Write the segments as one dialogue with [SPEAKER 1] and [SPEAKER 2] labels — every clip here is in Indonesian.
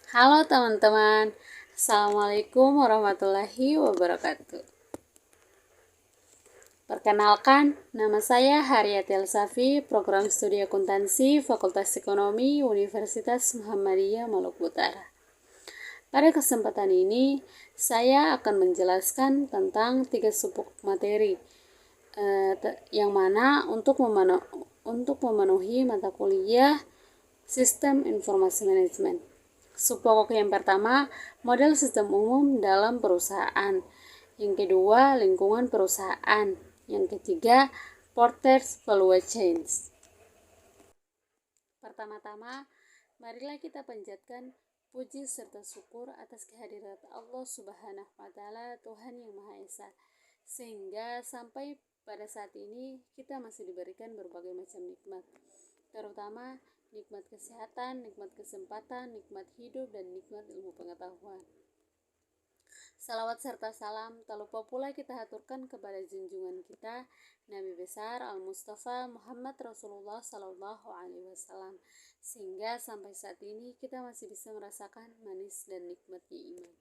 [SPEAKER 1] Halo teman-teman, Assalamualaikum warahmatullahi wabarakatuh. Perkenalkan, nama saya Haryati Elsafi, Program Studi Akuntansi, Fakultas Ekonomi, Universitas Muhammadiyah Maluku Utara. Pada kesempatan ini, saya akan menjelaskan tentang 3 subpokok materi, yang mana untuk memenuhi mata kuliah Sistem Informasi Manajemen. Subpokok yang pertama, model sistem umum dalam perusahaan. Yang kedua, lingkungan perusahaan. Yang ketiga, Porter's Value Chains. Pertama-tama, marilah kita panjatkan puji serta syukur atas kehadirat Allah Subhanahu wa Ta'ala, Tuhan yang Maha Esa, sehingga sampai pada saat ini kita masih diberikan berbagai macam nikmat, terutama nikmat kesehatan, nikmat kesempatan, nikmat hidup, dan nikmat ilmu pengetahuan. Salawat serta salam tak lupa pula kita haturkan kepada junjungan kita Nabi besar Al-Mustafa Muhammad Rasulullah Sallallahu Alaihi Wasallam, sehingga sampai saat ini kita masih bisa merasakan manis dan nikmatnya iman.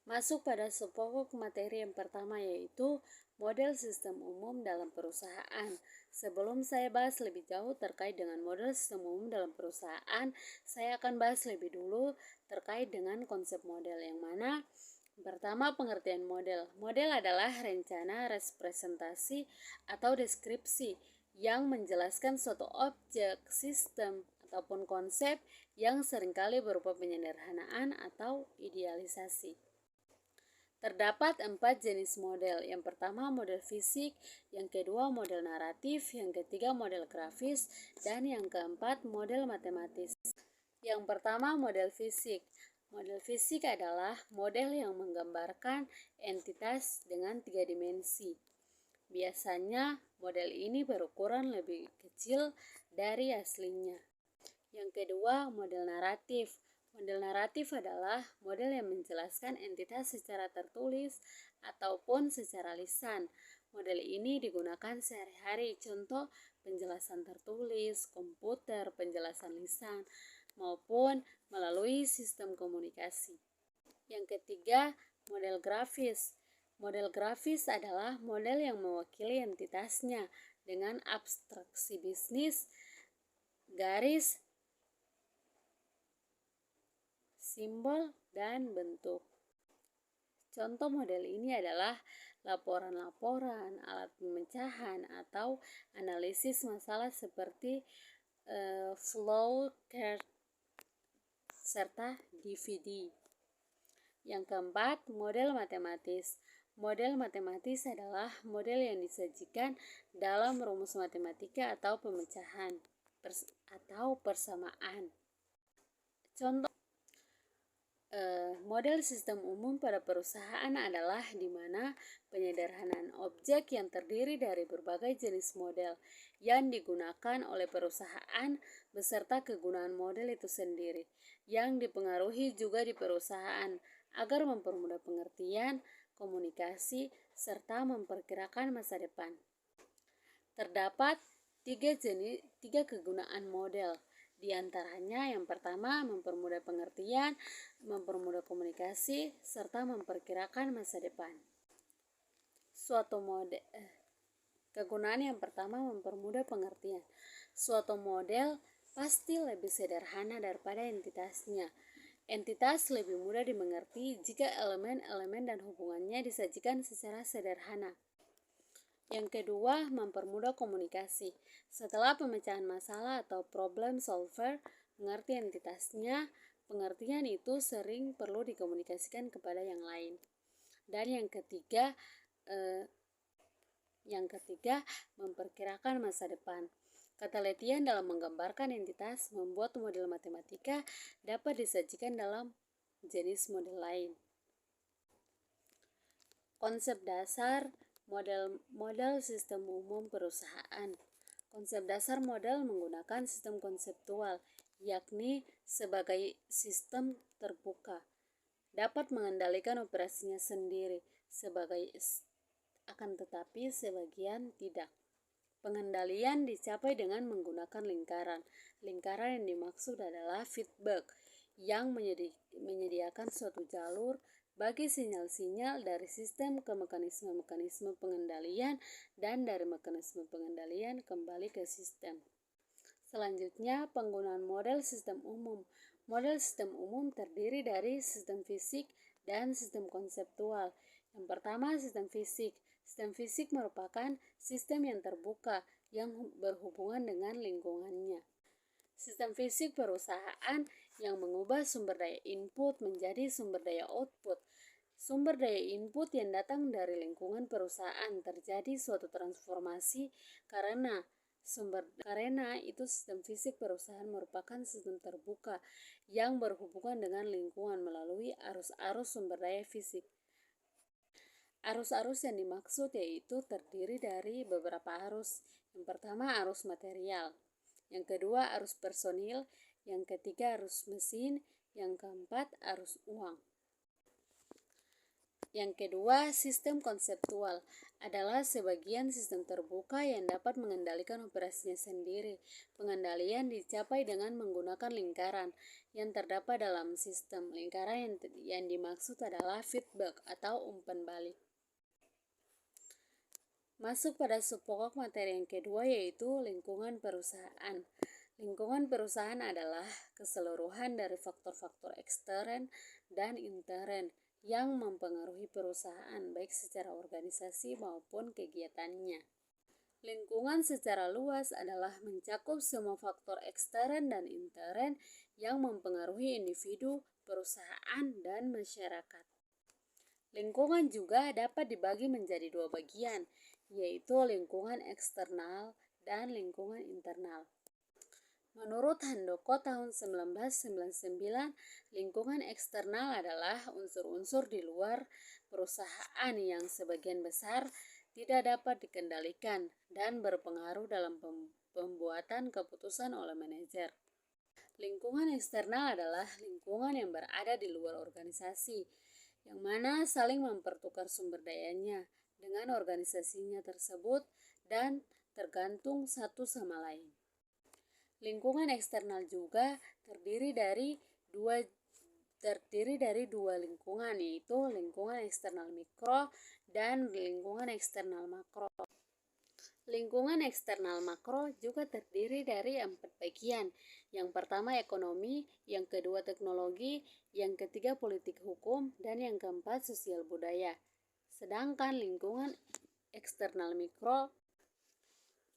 [SPEAKER 1] Masuk pada subpokok materi yang pertama, yaitu model sistem umum dalam perusahaan. Sebelum saya bahas lebih jauh terkait dengan model sistem umum dalam perusahaan, saya akan bahas lebih dulu terkait dengan konsep model, yang mana pertama, pengertian model. Model adalah rencana, representasi, atau deskripsi yang menjelaskan suatu objek, sistem, ataupun konsep yang seringkali berupa penyederhanaan atau idealisasi. Terdapat 4 jenis model. Yang pertama, model fisik, yang kedua, model naratif, yang ketiga, model grafis, dan yang keempat, model matematis. Yang pertama, model fisik. Model fisik adalah model yang menggambarkan entitas dengan 3 dimensi. Biasanya, model ini berukuran lebih kecil dari aslinya. Yang kedua, model naratif. Model naratif adalah model yang menjelaskan entitas secara tertulis ataupun secara lisan. Model ini digunakan sehari-hari, contoh penjelasan tertulis, komputer, penjelasan lisan, maupun melalui sistem komunikasi. Yang ketiga, model grafis. Model grafis adalah model yang mewakili entitasnya dengan abstraksi bisnis, garis, simbol, dan bentuk. Contoh model ini adalah laporan-laporan, alat pemecahan, atau analisis masalah seperti flow chart serta DVD. Yang keempat, model matematis. Model matematis adalah model yang disajikan dalam rumus matematika atau pemecahan atau persamaan. Contoh model sistem umum pada perusahaan adalah di mana penyederhanaan objek yang terdiri dari berbagai jenis model yang digunakan oleh perusahaan beserta kegunaan model itu sendiri yang dipengaruhi juga di perusahaan agar mempermudah pengertian, komunikasi, serta memperkirakan masa depan. Terdapat 3 kegunaan model. Di antaranya yang pertama, mempermudah pengertian, mempermudah komunikasi, serta memperkirakan masa depan. Kegunaan yang pertama, mempermudah pengertian. Suatu model pasti lebih sederhana daripada entitasnya. Entitas lebih mudah dimengerti jika elemen-elemen dan hubungannya disajikan secara sederhana. Yang kedua, mempermudah komunikasi. Setelah pemecahan masalah atau problem solver mengerti entitasnya, pengertian itu sering perlu dikomunikasikan kepada yang lain. Dan yang ketiga, memperkirakan masa depan. Ketelitian dalam menggambarkan entitas membuat model matematika dapat disajikan dalam jenis model lain. Konsep dasar model sistem umum perusahaan. Konsep dasar model menggunakan sistem konseptual, yakni sebagai sistem terbuka, dapat mengendalikan operasinya sendiri, akan tetapi sebagian tidak. Pengendalian dicapai dengan menggunakan lingkaran. Lingkaran yang dimaksud adalah feedback, yang menyediakan suatu jalur bagi sinyal-sinyal dari sistem ke mekanisme-mekanisme pengendalian dan dari mekanisme pengendalian kembali ke sistem. Selanjutnya, penggunaan model sistem umum. Model sistem umum terdiri dari sistem fisik dan sistem konseptual. Yang pertama, sistem fisik. Sistem fisik merupakan sistem yang terbuka yang berhubungan dengan lingkungannya. Sistem fisik perusahaan yang mengubah sumber daya input menjadi sumber daya output. Sumber daya input yang datang dari lingkungan perusahaan terjadi suatu transformasi karena itu sistem fisik perusahaan merupakan sistem terbuka yang berhubungan dengan lingkungan melalui arus-arus sumber daya fisik. Arus-arus yang dimaksud yaitu terdiri dari beberapa arus. Yang pertama arus material, yang kedua arus personil, yang ketiga arus mesin, yang keempat arus uang. Yang kedua, sistem konseptual adalah sebagian sistem terbuka yang dapat mengendalikan operasinya sendiri. Pengendalian dicapai dengan menggunakan lingkaran yang terdapat dalam sistem. Lingkaran yang dimaksud adalah feedback atau umpan balik. Masuk pada subpokok materi yang kedua yaitu lingkungan perusahaan. Lingkungan perusahaan adalah keseluruhan dari faktor-faktor ekstern dan intern yang mempengaruhi perusahaan baik secara organisasi maupun kegiatannya. Lingkungan secara luas adalah mencakup semua faktor ekstern dan intern yang mempengaruhi individu, perusahaan, dan masyarakat. Lingkungan juga dapat dibagi menjadi dua bagian, yaitu lingkungan eksternal dan lingkungan internal. Menurut Handoko tahun 1999, lingkungan eksternal adalah unsur-unsur di luar perusahaan yang sebagian besar tidak dapat dikendalikan dan berpengaruh dalam pembuatan keputusan oleh manajer. Lingkungan eksternal adalah lingkungan yang berada di luar organisasi, yang mana saling mempertukar sumber dayanya dengan organisasinya tersebut dan tergantung satu sama lain. Lingkungan eksternal juga terdiri dari dua lingkungan, yaitu lingkungan eksternal mikro dan lingkungan eksternal makro. Lingkungan eksternal makro juga terdiri dari 4 bagian. Yang pertama ekonomi, yang kedua teknologi, yang ketiga politik hukum, dan yang keempat sosial budaya. Sedangkan lingkungan eksternal mikro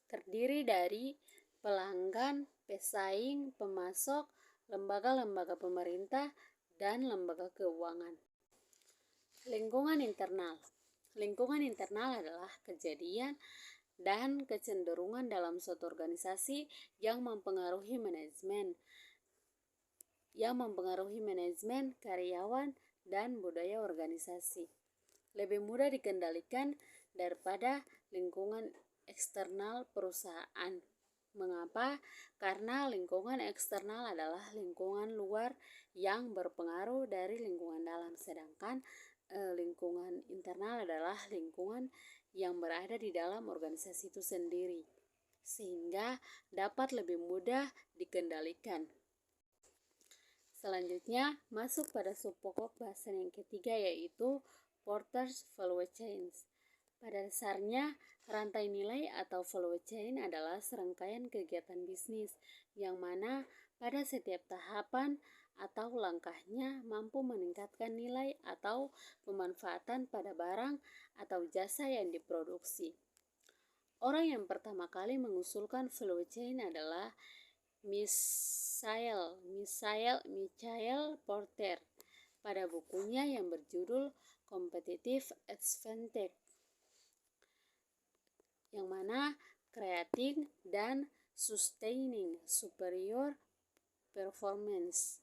[SPEAKER 1] terdiri dari pelanggan, pesaing, pemasok, lembaga-lembaga pemerintah, dan lembaga keuangan. Lingkungan internal. Lingkungan internal adalah kejadian dan kecenderungan dalam suatu organisasi yang mempengaruhi manajemen, karyawan, dan budaya organisasi. Lebih mudah dikendalikan daripada lingkungan eksternal perusahaan. Mengapa? Karena lingkungan eksternal adalah lingkungan luar yang berpengaruh dari lingkungan dalam, sedangkan lingkungan internal adalah lingkungan yang berada di dalam organisasi itu sendiri, sehingga dapat lebih mudah dikendalikan. Selanjutnya, masuk pada subpokok bahasan yang ketiga yaitu Porter's Value Chains. Pada dasarnya, rantai nilai atau value chain adalah serangkaian kegiatan bisnis yang mana pada setiap tahapan atau langkahnya mampu meningkatkan nilai atau pemanfaatan pada barang atau jasa yang diproduksi. Orang yang pertama kali mengusulkan value chain adalah Michael Porter pada bukunya yang berjudul Competitive Advantage, yang mana creating dan sustaining superior performance,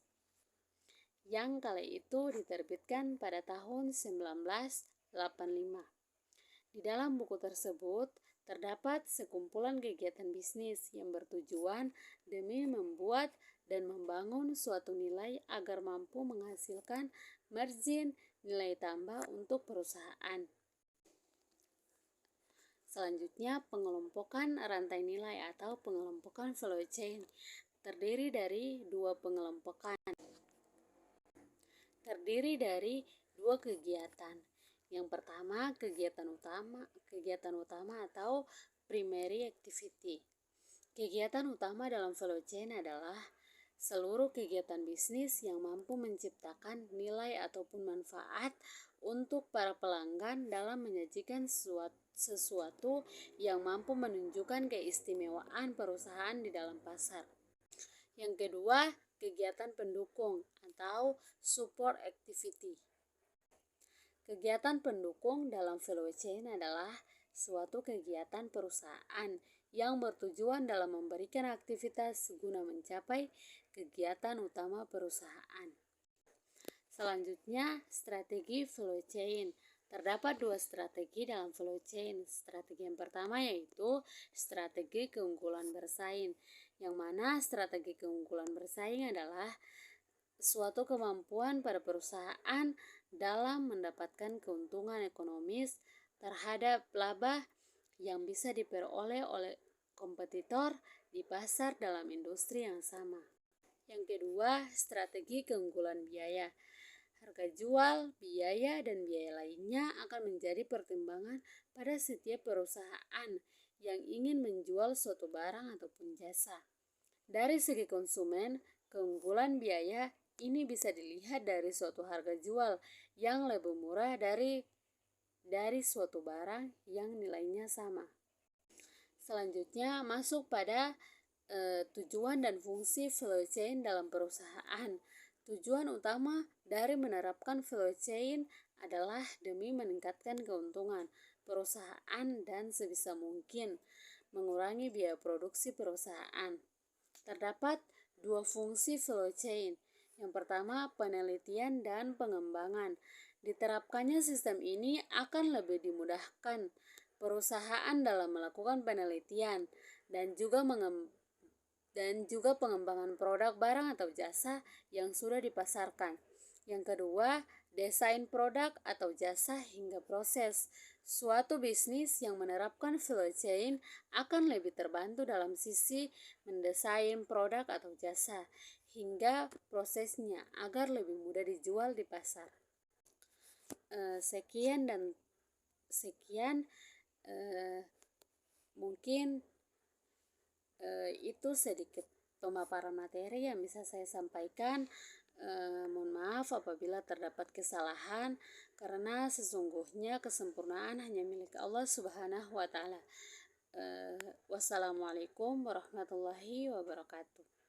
[SPEAKER 1] yang kali itu diterbitkan pada tahun 1985. Di dalam buku tersebut terdapat sekumpulan kegiatan bisnis yang bertujuan demi membuat dan membangun suatu nilai agar mampu menghasilkan margin nilai tambah untuk perusahaan. Selanjutnya, pengelompokan rantai nilai atau pengelompokan value chain terdiri dari dua pengelompokan. terdiri dari dua kegiatan. Yang pertama, kegiatan utama atau primary activity. Kegiatan utama dalam value chain adalah seluruh kegiatan bisnis yang mampu menciptakan nilai ataupun manfaat untuk para pelanggan dalam menyajikan sesuatu yang mampu menunjukkan keistimewaan perusahaan di dalam pasar. Yang kedua, kegiatan pendukung atau support activity. Kegiatan pendukung dalam value chain adalah suatu kegiatan perusahaan yang bertujuan dalam memberikan aktivitas guna mencapai kegiatan utama perusahaan. Selanjutnya, strategi value chain. Terdapat dua strategi dalam value chain. Strategi yang pertama yaitu strategi keunggulan bersaing, yang mana strategi keunggulan bersaing adalah suatu kemampuan pada perusahaan dalam mendapatkan keuntungan ekonomis terhadap laba yang bisa diperoleh oleh kompetitor di pasar dalam industri yang sama. Yang kedua, strategi keunggulan biaya. Harga jual, biaya, dan biaya lainnya akan menjadi pertimbangan pada setiap perusahaan yang ingin menjual suatu barang ataupun jasa. Dari segi konsumen, keunggulan biaya ini bisa dilihat dari suatu harga jual yang lebih murah dari suatu barang yang nilainya sama. Selanjutnya masuk pada tujuan dan fungsi value chain dalam perusahaan. Tujuan utama dari menerapkan value chain adalah demi meningkatkan keuntungan perusahaan dan sebisa mungkin mengurangi biaya produksi perusahaan. Terdapat dua fungsi value chain. Yang pertama, penelitian dan pengembangan. Diterapkannya sistem ini akan lebih dimudahkan perusahaan dalam melakukan penelitian dan juga pengembangan produk barang atau jasa yang sudah dipasarkan. Yang kedua, desain produk atau jasa hingga proses. Suatu bisnis yang menerapkan value chain akan lebih terbantu dalam sisi mendesain produk atau jasa hingga prosesnya agar lebih mudah dijual di pasar. Sekian mungkin itu sedikit pemaparan materi yang bisa saya sampaikan. Mohon maaf apabila terdapat kesalahan, karena sesungguhnya kesempurnaan hanya milik Allah Subhanahu wa Ta'ala. Wassalamualaikum warahmatullahi wabarakatuh.